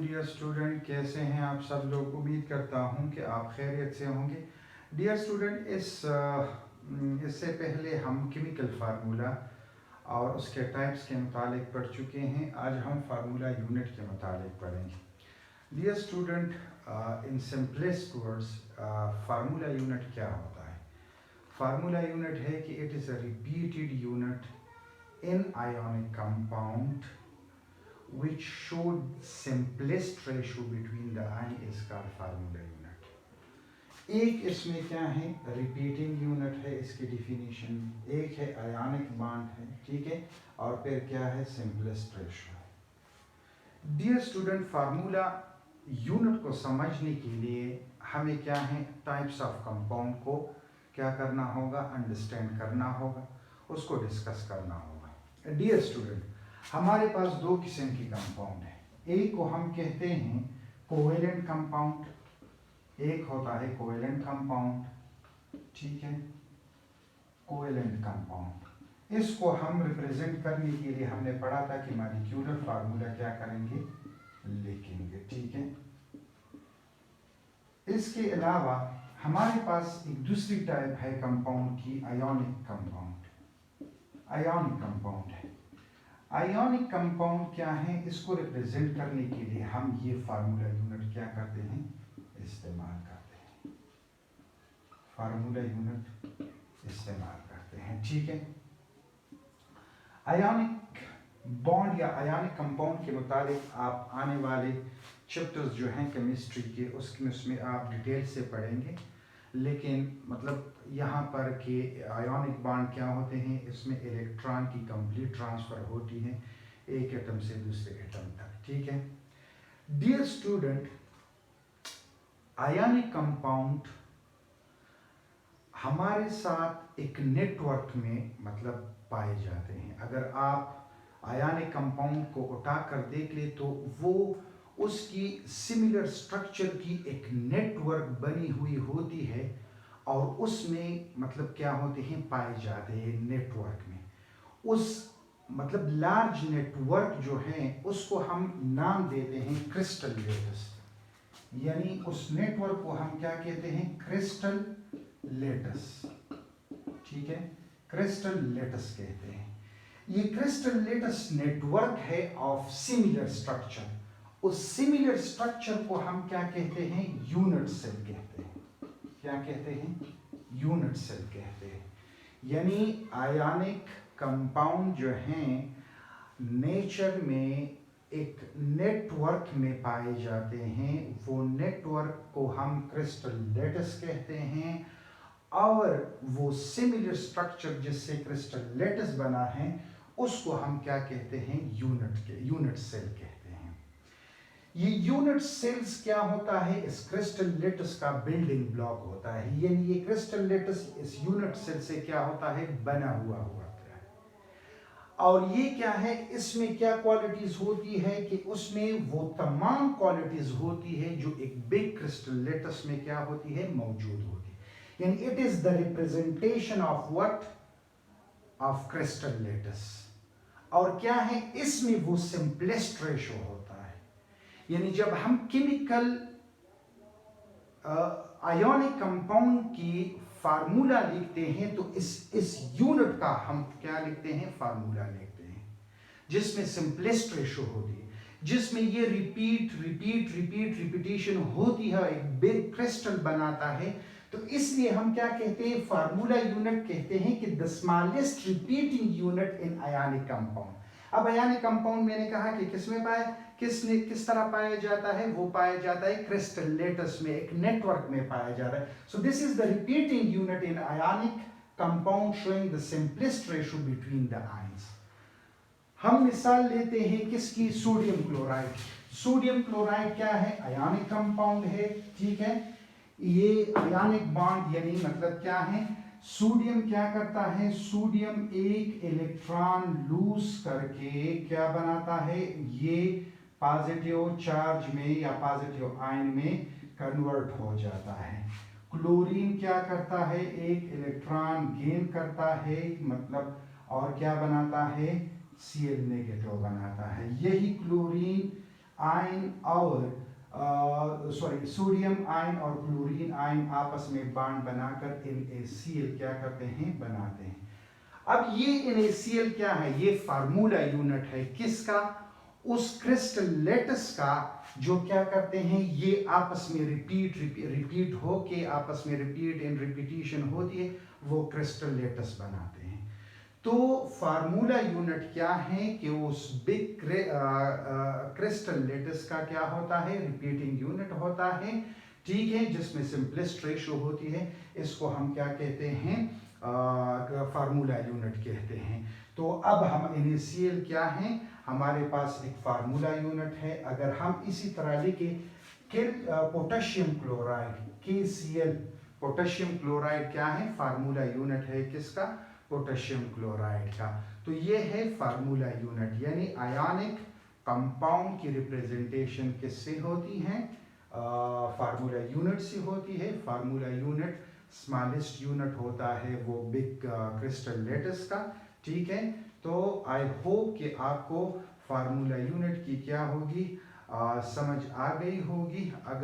Dear student, कैसे हैं आप सब लोग। उम्मीद करता हूं कि आप खैरियत से होंगे। डियर स्टूडेंट, इससे पहले हम केमिकल फार्मूला और उसके टाइप्स के मुतालिक पढ़ चुके हैं। आज हम फार्मूला यूनिट के मुतालिक पढ़ेंगे। Dear student, in simplest words formula unit क्या होता है? फार्मूला यूनिट है कि it is a repeated unit in ionic compound which showed simplest ratio between the ion is called formula unit. एक इसमें क्या है, रिपीटिंग यूनिट है, इसकी डिफिनीशन। एक है आयोनिक बॉन्ड है, ठीक है, और फिर क्या है, simplest ratio. Dear student, formula unit को समझने के लिए हमें क्या है, टाइप्स ऑफ कंपाउंड को क्या करना होगा, अंडरस्टैंड करना होगा, उसको डिस्कस करना होगा। डियर स्टूडेंट, हमारे पास दो किस्म की कंपाउंड है। एक को हम कहते हैं कोवेलेंट कंपाउंड, एक होता है कोवेलेंट कंपाउंड, ठीक है, कोवेलेंट कंपाउंड। इसको हम रिप्रेजेंट करने के लिए हमने पढ़ा था कि मॉलिक्यूलर फार्मूला क्या करेंगे, लिखेंगे, ठीक है। इसके अलावा हमारे पास एक दूसरी टाइप है कंपाउंड की, आयोनिक कंपाउंड। आयोनिक कंपाउंड है। आयोनिक कंपाउंड क्या है, इसको रिप्रेजेंट करने के लिए हम ये फार्मूला यूनिट क्या करते हैं, इस्तेमाल करते हैं। फार्मूला यूनिट इस्तेमाल करते हैं, ठीक है। आयोनिक बॉन्ड या आयोनिक कंपाउंड के मुताबिक आप आने वाले चैप्टर्स जो हैं केमिस्ट्री के, उसमें आप डिटेल से पढ़ेंगे। लेकिन मतलब यहाँ पर कि आयोनिक बॉन्ड क्या होते हैं, इसमें इलेक्ट्रॉन की कंप्लीट ट्रांसफ़र होती है एक एटम से दूसरे एटम तक, ठीक है। डियर स्टूडेंट, आयोनिक कंपाउंड हमारे साथ एक नेटवर्क में मतलब पाए जाते हैं। अगर आप आयोनिक कंपाउंड को उठाकर देख ले तो वो उसकी सिमिलर स्ट्रक्चर की एक नेटवर्क बनी हुई होती है और उसमें मतलब क्या होते हैं, पाए जाते हैं नेटवर्क में। उस मतलब लार्ज नेटवर्क जो है उसको हम नाम देते हैं क्रिस्टल लेटस, यानी उस नेटवर्क को हम क्या कहते हैं, क्रिस्टल लेटस, ठीक है, क्रिस्टल लेटस कहते हैं। ये क्रिस्टल लेटस नेटवर्क है ऑफ सिमिलर स्ट्रक्चर। उस सिमिलर स्ट्रक्चर को हम क्या कहते हैं, यूनिट सेल कहते हैं। क्या कहते हैं, यूनिट सेल कहते हैं। यानी आयोनिक कंपाउंड जो हैं नेचर में एक नेटवर्क में पाए जाते हैं। वो नेटवर्क को हम क्रिस्टल लेटस कहते हैं और वो सिमिलर स्ट्रक्चर जिससे क्रिस्टल लेटस बना है उसको हम क्या कहते हैं, यूनिट सेल कहते हैं। ये यूनिट सेल्स क्या होता है, इस क्रिस्टल लेटस का बिल्डिंग ब्लॉक होता है। यानी ये क्रिस्टल लेटस इस यूनिट सेल से क्या होता है, बना हुआ होता है। और ये क्या है, इसमें क्या क्वालिटीज होती है कि उसमें वो तमाम क्वालिटीज होती है जो एक बिग क्रिस्टल लेटस में क्या होती है, मौजूद होती है। यानी it is the representation of what, of crystal lattice. और क्या है, इसमें वो सिंपलेस्ट रेशो होता है। यानी जब हम केमिकल आयोनिक कंपाउंड की फार्मूला लिखते हैं तो इस यूनिट का हम क्या लिखते हैं, फार्मूला लिखते हैं, जिसमें सिंपलेस्ट रेशो होती है, जिसमें ये रिपीटेशन होती है, एक बिग क्रिस्टल बनाता है। तो इसलिए हम क्या कहते हैं, फार्मूला यूनिट कहते हैं कि the smallest repeating unit in ionic compound. अब आयोनिक कंपाउंड मैंने कहा कि किसमें पाया, किस तरह पाया जाता है, वो पाया जाता है क्रिस्टल लेटस में, एक नेटवर्क में पाया जाता है। So this is the repeating unit in ionic compound showing the simplest ratio between the ions. हम मिसाल लेते हैं किसकी, सोडियम क्लोराइड। सोडियम क्लोराइड क्या है, आयोनिक कंपाउंड है, ठीक है। ये आयोनिक बॉन्ड यानी मतलब क्या है, सोडियम क्या करता है, सोडियम एक इलेक्ट्रॉन लूज करके क्या बनाता है, ये पॉजिटिव चार्ज में या पॉजिटिव आयन में कन्वर्ट हो जाता है। क्लोरीन क्या करता है, एक इलेक्ट्रॉन गेन करता है, मतलब और क्या बनाता है, Cl नेगेटिव बनाता है। यही क्लोरीन आयन और सोडियम आयन और क्लोरीन आयन आपस में बॉन्ड बनाकर NaCl क्या करते हैं, बनाते हैं। अब ये NaCl क्या है, ये फार्मूला यूनिट है किसका, उस क्रिस्टल लेटस का, जो क्या करते हैं, ये आपस में रिपीट होके आपस में रिपीटिशन होती है, वो क्रिस्टल लेटस बनाते हैं। तो फार्मूला यूनिट क्या है कि उस बिग क्रिस्टल लेटस का क्या होता है, रिपीटिंग यूनिट होता है, ठीक है, जिसमें सिंपलेस्ट रेशो होती है, इसको हम क्या कहते हैं, फार्मूला यूनिट कहते हैं। तो अब हम NaCl क्या है, हमारे पास एक फार्मूला यूनिट है। अगर हम इसी तरह लिखे potassium chloride KCl, potassium chloride क्या है, फार्मूला यूनिट है किसका, पोटेशियम क्लोराइड का। तो ये है फार्मूला यूनिट, यानी आयनिक कंपाउंड की रिप्रेजेंटेशन किससे होती है, फार्मूला यूनिट से होती है। फार्मूला यूनिट स्मॉलेस्ट यूनिट होता है वो बिग क्रिस्टल लेटस का, ठीक है। तो आई होप कि आपको फार्मूला यूनिट की क्या होगी, समझ आ गई होगी। अगर